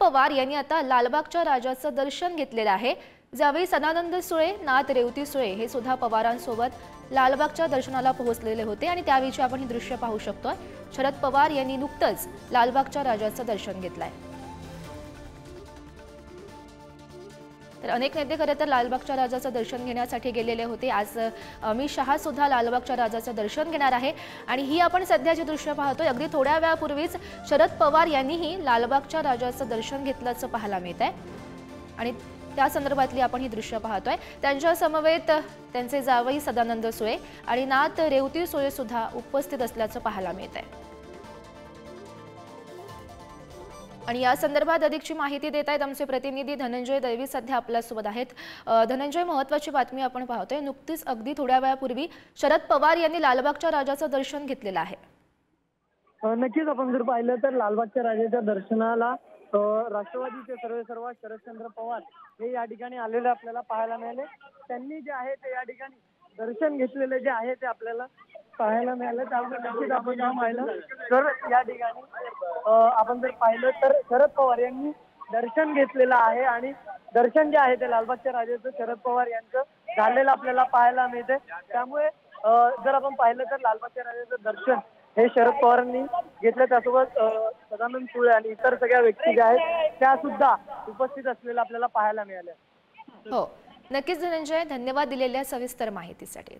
पवार यांनी आता लालबागच्या राजाचं दर्शन घेतलेलं आहे। ज्यावेळी सदानंद सुळे, नाथ रेवती सुळे हे सुद्धा पवारांसोबत लालबागच्या दर्शनाला पोहोचलेले होते आणि त्यावेळी आपण ही दृश्य पाहू शकतोय। शरद पवार यांनी नुकतंच लालबागच्या राजाचं दर्शन घेतलंय। तर अनेक नेते खरं तर लालबागच्या राजाचं दर्शन घेण्यासाठी गेलेले होते। आज अमित शहा सुद्धा लालबागच्या राजाचं दर्शन घेणार आहे आणि ही आपण सध्याचे दृश्य पाहतोय। अगदी थोड्या वेळापूर्वीच शरद पवार यांनीही लालबागच्या राजाचं दर्शन घेतल्याचं पाहायला मिळतंय आणि त्या संदर्भातली आपण ही दृश्य पाहतोय। त्यांच्या समवेत त्यांचे जावई सदानंद सुळे आणि नाथ रेवती सुळे सुद्धा उपस्थित असल्याचं पाहायला मिळतंय आणि या संदर्भात अधिकची माहिती देत आहेत आमचे प्रतिनिधी धनंजय दैवी सध्या आपल्यासोबत आहेत। धनंजय, महत्त्वाची बातमी आपण पाहतोय। नुकतीच अगदी थोड्या वेळापूर्वी शरद पवार यांनी लालबागच्या राजाचं दर्शन घेतलेलं आहे। नक्कीच आपण जर पाहिलं तर लालबागच्या राजाच्या दर्शनाला राष्ट्रवादीचे सर्वेसर्वा शरदचंद्र पवार हे या ठिकाणी आलेले आपल्याला पाहायला मिळाले। त्यांनी जे आहे ते या ठिकाणी दर्शन घेतलेले जे आहे ते आपल्याला पाहायला मिळालं। त्यामुळे नक्कीच आपण जर पाहिलं तर या ठिकाणी आपण जर पाहिलं तर शरद पवार यांनी दर्शन घेतलेलं आहे आणि दर्शन जे आहे ते लालबागच्या राजाचं शरद पवार यांचं झालेलं आपल्याला पाहायला मिळते। त्यामुळे जर आपण पाहिलं तर लालबागच्या राजाचं दर्शन हे शरद पवारांनी घेतलं, त्यासोबत सदानंद सुळे आणि इतर सगळ्या व्यक्ती ज्या आहेत त्या सुद्धा उपस्थित असलेल्या आपल्याला पाहायला मिळाल्या। हो, नक्कीच धनंजय, धन्यवाद दिलेल्या सविस्तर माहितीसाठी।